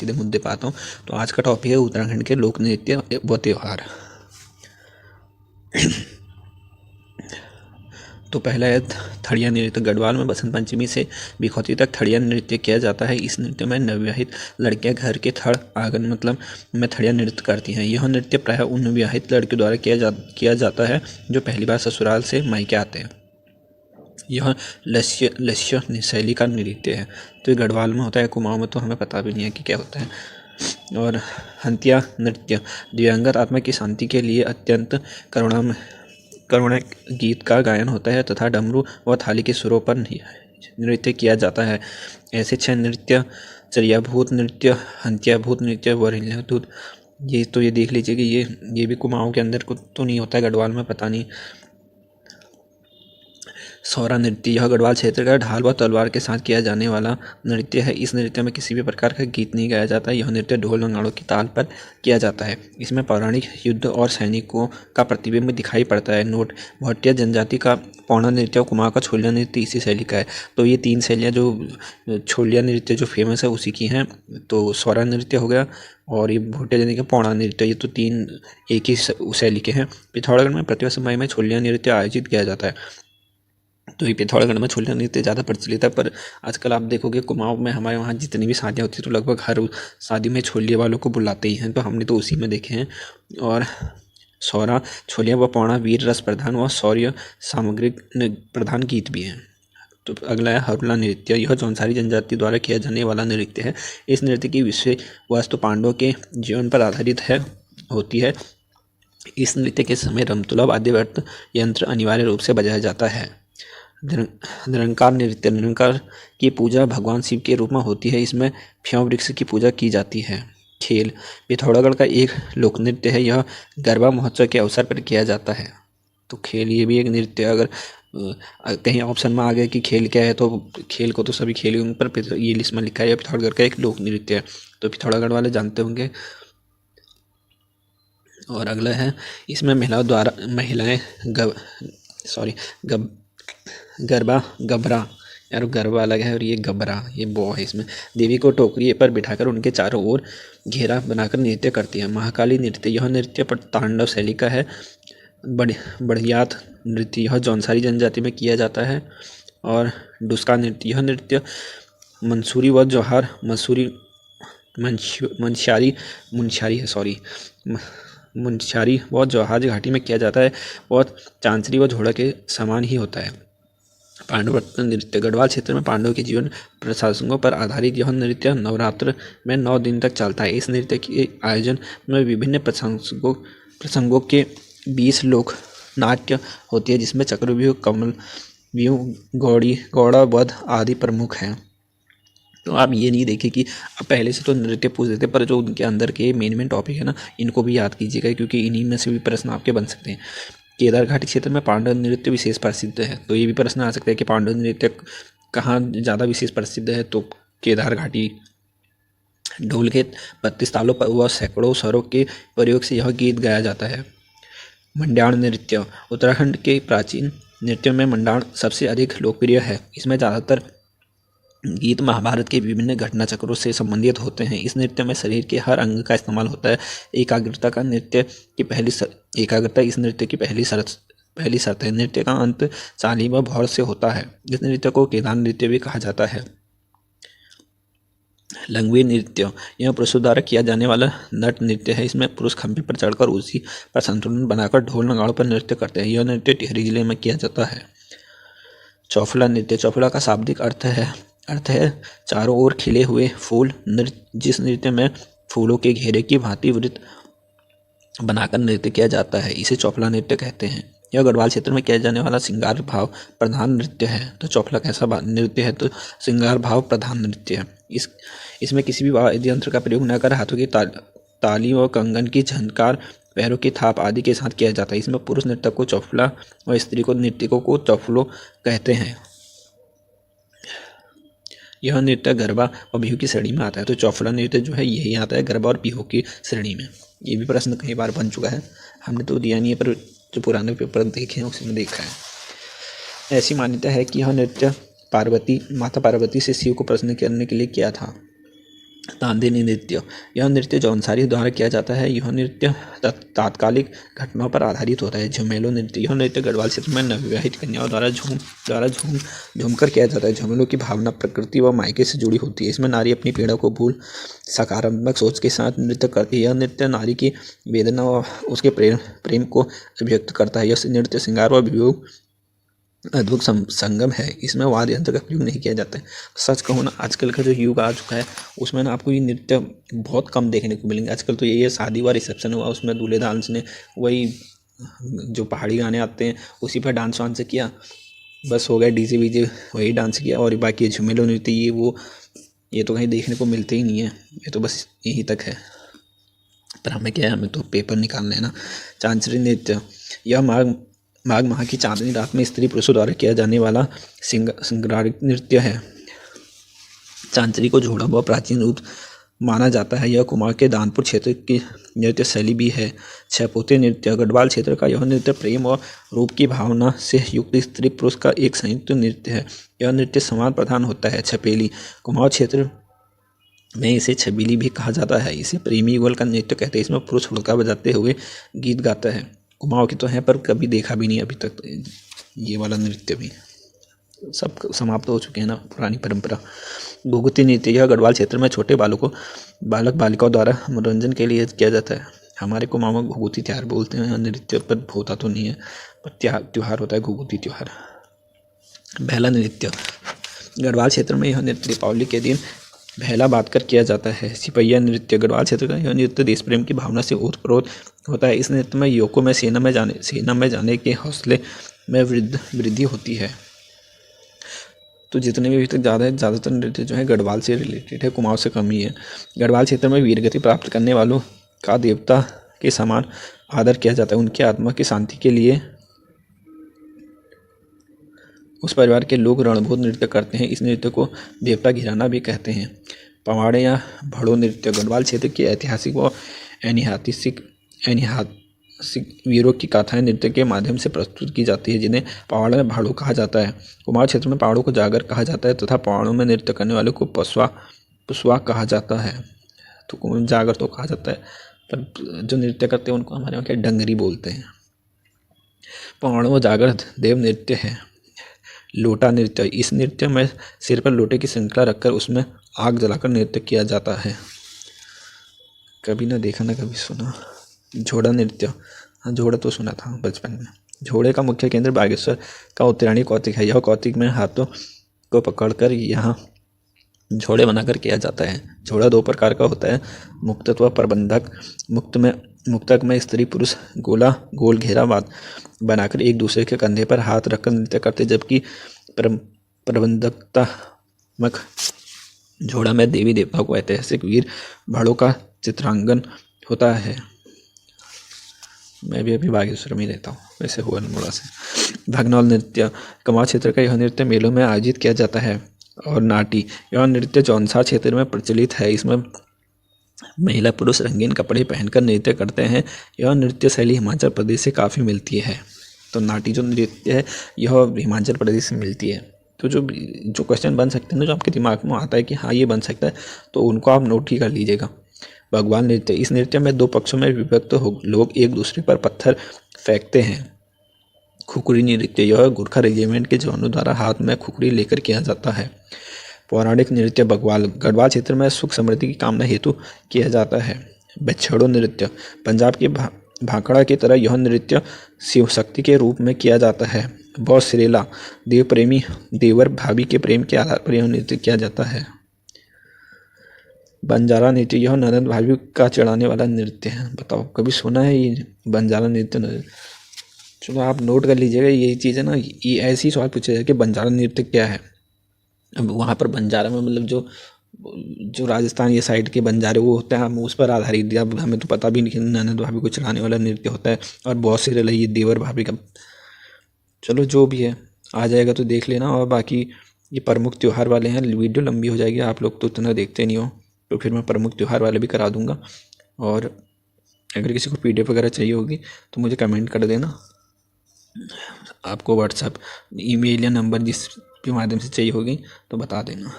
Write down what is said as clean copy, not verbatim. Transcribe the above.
सीधे मुद्दे पे आता हूँ। तो आज का टॉपिक है उत्तराखंड के लोक नृत्य व त्यौहार। तो पहला है थड़िया नृत्य। गढ़वाल में बसंत पंचमी से बिखौती तक थड़िया नृत्य किया जाता है। इस नृत्य में नवविवाहित लड़कियां घर के थड़ आंगन में थड़िया नृत्य करती हैं। यह नृत्य प्रायः उन विवाहित लड़कियों द्वारा किया जाता है जो पहली बार ससुराल से मायके आते हैं। यह लस्य शैली का नृत्य है। तो ये गढ़वाल में होता है, कुमाऊं में तो हमें पता भी नहीं है कि क्या होता है। और हंतिया नृत्य दिवंगत आत्मा की शांति के लिए अत्यंत करुणा गीत का गायन होता है तथा डमरू व थाली के सुरों पर नृत्य किया जाता है। ऐसे 6 नृत्य चरियाभूत नृत्य, हंत्याभूत नृत्य, वरिल्याभूत, ये देख लीजिए कि ये भी कुमाऊं के अंदर कुछ तो नहीं होता है, गढ़वाल में पता नहीं। सौरा नृत्य यह गढ़वाल क्षेत्र का ढाल व तलवार के साथ किया जाने वाला नृत्य है। इस नृत्य में किसी भी प्रकार का गीत नहीं गाया जाता। यह नृत्य ढोल नगाड़ों की ताल पर किया जाता है। इसमें पौराणिक युद्ध और सैनिकों का प्रतिबिंब दिखाई पड़ता है। नोट भोटिया जनजाति का पौना नृत्य और कुमाऊं का छोलिया नृत्य इसी शैली का है। तो ये 3 शैलियाँ जो छोलिया नृत्य जो फेमस है उसी की हैं। तो सौरा नृत्य हो गया और ये भोटिया जनजाति का पौना नृत्य, ये तो 3 एक ही शैली के हैं। पिथौरागढ़ में प्रतिवर्ष मई में छोलिया नृत्य आयोजित किया जाता है। तो ये पिथौरागढ़ में छोलिया नृत्य ज़्यादा प्रचलित है। पर आजकल आप देखोगे कुमाऊं में हमारे वहाँ जितनी भी शादियाँ होती हैं तो लगभग हर शादी में छोलिया वालों को बुलाते ही हैं। तो हमने तो उसी में देखे हैं। और सौरा छोलिया व पौना वीर रस प्रधान व शौर्य सामग्रिक प्रधान गीत भी हैं। तो अगला है हरला नृत्य। यह जौनसारी जनजाति द्वारा किया जाने वाला नृत्य है। इस नृत्य की विषय वस्तु पांडवों के जीवन पर आधारित होती है। इस नृत्य के समय रमतुला वाद्यवर्त यंत्र अनिवार्य रूप से बजाया जाता है। निरंकार नृत्य। निरंकार की पूजा भगवान शिव के रूप में होती है। इसमें फ्यों वृक्ष की पूजा की जाती है। खेल पिथौरागढ़ का एक लोक नृत्य है। यह गरबा महोत्सव के अवसर पर किया जाता है। तो खेल ये भी एक नृत्य। अगर कहीं ऑप्शन में आ गया कि खेल क्या है तो खेल को तो सभी खेल पर ये लिस्ट में लिखा है। पिथौरागढ़ का एक लोक नृत्य है। तो पिथौरागढ़ वाले जानते होंगे। और अगला है इसमें महिलाएं गरबा गबरा, यार गरबा अलग है और ये गबरा ये बो है। इसमें देवी को टोकरी पर बिठाकर उनके चारों ओर घेरा बनाकर नृत्य करती है। महाकाली नृत्य यह नृत्य पर तांडव शैली का है। बढ़ियात नृत्य यह जौनसारी जनजाति में किया जाता है। और डुस्का नृत्य यह नृत्य मंसूरी व जौहार मुनस्यारी व जौहार घाटी में किया जाता है और चांचरी व झोड़ा के समान ही होता है। पांडवव्रत नृत्य गढ़वाल क्षेत्र में पांडवों के जीवन प्रसंगों पर आधारित यह नृत्य नवरात्र में 9 दिन तक चलता है। इस नृत्य के आयोजन में विभिन्न प्रसंगों के 20 लोक नाट्य होती है, जिसमें चक्रव्यूह, कमल व्यूह, गौड़ा वध आदि प्रमुख हैं। तो आप ये नहीं देखें कि आप पहले से तो नृत्य पूछ देते, पर जो उनके अंदर के मेन टॉपिक है ना, इनको भी याद कीजिएगा क्योंकि इन्हीं में से भी प्रश्न आपके बन सकते हैं। केदार घाटी क्षेत्र में पांडव नृत्य विशेष प्रसिद्ध है। तो ये भी प्रश्न आ सकता है कि पांडव नृत्य कहाँ ज़्यादा विशेष प्रसिद्ध है। तो केदार घाटी। ढोल के 32 तालों पर व सैकड़ों स्वरों के प्रयोग से यह गीत गाया जाता है। मंडाण नृत्य उत्तराखंड के प्राचीन नृत्यों में मंडाण सबसे अधिक लोकप्रिय है। इसमें ज़्यादातर गीत महाभारत के विभिन्न घटना चक्रों से संबंधित होते हैं। इस नृत्य में शरीर के हर अंग का इस्तेमाल होता है। एकाग्रता इस नृत्य की पहली शर्त है। नृत्य का अंत चाली व भौर से होता है। इस नृत्य को केदार नृत्य भी कहा जाता है। लंगवी नृत्य यह पुरुषों द्वारा किया जाने वाला नट नृत्य है। इसमें पुरुष खंभे पर चढ़कर उसी पर संतुलन बनाकर ढोल नगाड़ों पर नृत्य करते हैं। यह नृत्य टिहरी जिले में किया जाता है। चौफला नृत्य चौफला का शाब्दिक अर्थ है चारों ओर खिले हुए फूल। जिस नृत्य में फूलों के घेरे की भांति वृत्त बनाकर नृत्य किया जाता है, इसे चौफला नृत्य कहते हैं। यह गढ़वाल क्षेत्र में किया जाने वाला श्रृंगार भाव प्रधान नृत्य है। तो चौफला कैसा नृत्य है? तो श्रृंगार भाव प्रधान नृत्य है। इसमें किसी भी वाद्य यंत्र का प्रयोग न कर हाथों की ताली और कंगन की झनकार, पैरों की थाप आदि के साथ किया जाता है। इसमें पुरुष नर्तक को चौफला और स्त्री को नर्तकों को चौफलो कहते हैं। यह नृत्य गरबा और बिहू की श्रेणी में आता है। तो चौफला नृत्य जो है यही आता है गरबा और बिहू की श्रेणी में। ये भी प्रश्न कई बार बन चुका है, हमने तो दिया नहीं है, पर जो पुराने पेपर देखे हैं उसमें देखा है। ऐसी मान्यता है कि यह नृत्य माता पार्वती से शिव को प्रसन्न करने के लिए किया था। तांदिनी नृत्य, यह नृत्य जौनसारी द्वारा किया जाता है। यह नृत्य तात्कालिक घटनाओं पर आधारित होता है। झुमेलो नृत्य, यह नृत्य गढ़वाल क्षेत्र में नवविवाहित कन्याओं द्वारा झूम कर किया जाता है। झुमेलो की भावना प्रकृति व मायके से जुड़ी होती है। इसमें नारी अपनी पीड़ा को भूल सकारात्मक सोच के साथ नृत्य करती है। यह नृत्य नारी की वेदना व उसके प्रेम को अभिव्यक्त करता है। यह नृत्य श्रृंगार व वियोग अद्भुत संगम है। इसमें वाद्य यंत्र का प्रयोग नहीं किया जाता है। सच कहूँ ना, आजकल का जो युग आ चुका है उसमें ना आपको ये नृत्य बहुत कम देखने को मिलेंगे। आजकल तो ये शादी हुआ, रिसेप्शन हुआ, उसमें दूल्हे डांस ने वही जो पहाड़ी गाने आते हैं उसी पर डांस वांस किया, बस हो गया। डीजे वीजे वही डांस किया, और बाकी झुमेलो नृत्य ये तो कहीं देखने को मिलते ही नहीं है। ये तो बस यहीं तक है। पर हमें क्या है, हमें तो पेपर निकालना है ना। चांचरी नृत्य, यह माघ माह की चांदनी रात में स्त्री पुरुषों द्वारा किया जाने वाला श्रृंगारिक नृत्य है। चांचरी को जोड़ा हुआ प्राचीन रूप माना जाता है। यह कुमार के दानपुर क्षेत्र की नृत्य शैली भी है। छपोते नृत्य, गढ़वाल क्षेत्र का यह नृत्य प्रेम और रूप की भावना से युक्त स्त्री पुरुष का एक संयुक्त नृत्य है। यह नृत्य समान प्रधान होता है। छपेली, कुमार क्षेत्र में इसे छबीली भी कहा जाता है। इसे प्रेमी युगल का नृत्य कहते हैं। इसमें पुरुष हुड़का बजाते हुए गीत गाता है। कुमाऊँ की तो है पर कभी देखा भी नहीं अभी तक। ये वाला नृत्य भी सब समाप्त हो चुके हैं ना, पुरानी परंपरा। घुघुती नृत्य, यह गढ़वाल क्षेत्र में छोटे बालक बालिकाओं द्वारा मनोरंजन के लिए किया जाता है। हमारे कुमाऊँ में घुघुती त्योहार बोलते हैं। नृत्य पर होता तो नहीं है, पर त्योहार होता है घुघुती त्योहार। बेला नृत्य, गढ़वाल क्षेत्र में यह नृत्य दीपावली के दिन बेला बांध कर किया जाता है। सिपहिया नृत्य, गढ़वाल क्षेत्र का यह नृत्य देश प्रेम की भावना से ओतप्रोत होता है। इस नृत्य में युवकों में सेना में जाने के हौसले में वृद्धि होती है। तो जितने भी अभी तक ज़्यादातर नृत्य जो है गढ़वाल से रिलेटेड है, कुमाऊँ से कम ही है। गढ़वाल क्षेत्र में वीरगति प्राप्त करने वालों का देवता के समान आदर किया जाता है। उनकी आत्मा की शांति के लिए उस परिवार के लोग रणभोज नृत्य करते हैं। इस नृत्य को देवता घिराना भी कहते हैं। पवाड़े या भड़ो नृत्य, गढ़वाल क्षेत्र के ऐतिहासिक व ऐतिहासिक वीरों की गाथाएं नृत्य के माध्यम से प्रस्तुत की जाती है, जिन्हें पवाड़ में भाड़ो कहा जाता है। कुमाऊँ क्षेत्र में पहाड़ों को जागर कहा जाता है तथा पहाड़ों में नृत्य करने वालों को पुसवा कहा जाता है। तो जागर तो कहा जाता है, पर जो नृत्य करते हैं उनको हमारे यहाँ क्या डंगरी बोलते हैं। पहाड़ों में जागर देव नृत्य है। लोटा नृत्य, इस नृत्य में सिर पर लोटे की श्रृंखला रखकर उसमें आग जलाकर नृत्य किया जाता है। कभी ना देखा ना कभी सुना। झोड़ा नृत्य, हाँ झोड़ा तो सुना था बचपन में। झोड़े का मुख्य केंद्र बागेश्वर का उत्तरायणी कौतिक है। यह कौतिक में हाथों को पकड़कर यहाँ झोड़े बनाकर किया जाता है। झोड़ा दो प्रकार का होता है, मुक्तक व प्रबंधक। मुक्तक में स्त्री पुरुष गोल घेरा बनाकर एक दूसरे के कंधे पर हाथ रखकर नृत्य करते, जबकि प्रबंधकात्मक झोड़ा में देवी देवताओं को ऐतिहासिक वीर भाड़ों का चित्रांकन होता है। मैं भी अभी बागेश्वर में रहता हूँ, वैसे हुआ अल्मोड़ा से। भगनौल नृत्य, कुमाऊँ क्षेत्र का यह नृत्य मेलों में आयोजित किया जाता है। और नाटी, यह नृत्य जौनसार क्षेत्र में प्रचलित है। इसमें महिला पुरुष रंगीन कपड़े पहनकर नृत्य करते हैं। यह नृत्य शैली हिमाचल प्रदेश से काफ़ी मिलती है। तो नाटी जो नृत्य है यह हिमाचल प्रदेश से मिलती है। तो जो क्वेश्चन बन सकते हैं ना, जो आपके दिमाग में आता है कि हाँ ये बन सकता है, तो उनको आप नोट ही कर लीजिएगा। भगवान नृत्य, इस नृत्य में दो पक्षों में विभक्त लोग एक दूसरे पर पत्थर फेंकते हैं। खुखरी नृत्य, यह गुरखा रेजिमेंट के जवानों द्वारा हाथ में खुखरी लेकर किया जाता है। पौराणिक नृत्य बग्वाल, गढ़वाल क्षेत्र में सुख समृद्धि की कामना हेतु किया जाता है। बछड़ो नृत्य, पंजाब के भाखड़ा की तरह यह नृत्य शिव शक्ति के रूप में किया जाता है। बौसिरेला, देव प्रेमी देवर भाभी के प्रेम के आधार पर यह नृत्य किया जाता है। बंजारा नृत्य, यह ननद भाभी का चढ़ाने वाला नृत्य है। बताओ कभी सुना है ये बंजारा नृत्य? चलो आप नोट कर लीजिएगा। यही चीज़ है ना, ये ऐसे ही सवाल पूछा जाए कि बंजारा नृत्य क्या है। अब वहाँ पर बंजारा में मतलब जो राजस्थान ये साइड के बंजारे वो होते हैं, हम उस पर आधारित। अब हमें तो पता भी नहीं कि ननद भाभी को चढ़ाने वाला नृत्य होता है। और बहुत सी ये देवर भाभी का, चलो जो भी है आ जाएगा तो देख लेना। और बाकी ये प्रमुख त्यौहार वाले हैं, वीडियो लंबी हो जाएगी, आप लोग तो इतना देखते नहीं हो, तो फिर मैं प्रमुख त्यौहार वाले भी करा दूँगा। और अगर किसी को PDF वगैरह चाहिए होगी तो मुझे कमेंट कर देना। आपको व्हाट्सएप, ईमेल या नंबर जिस भी माध्यम से चाहिए होगी तो बता देना।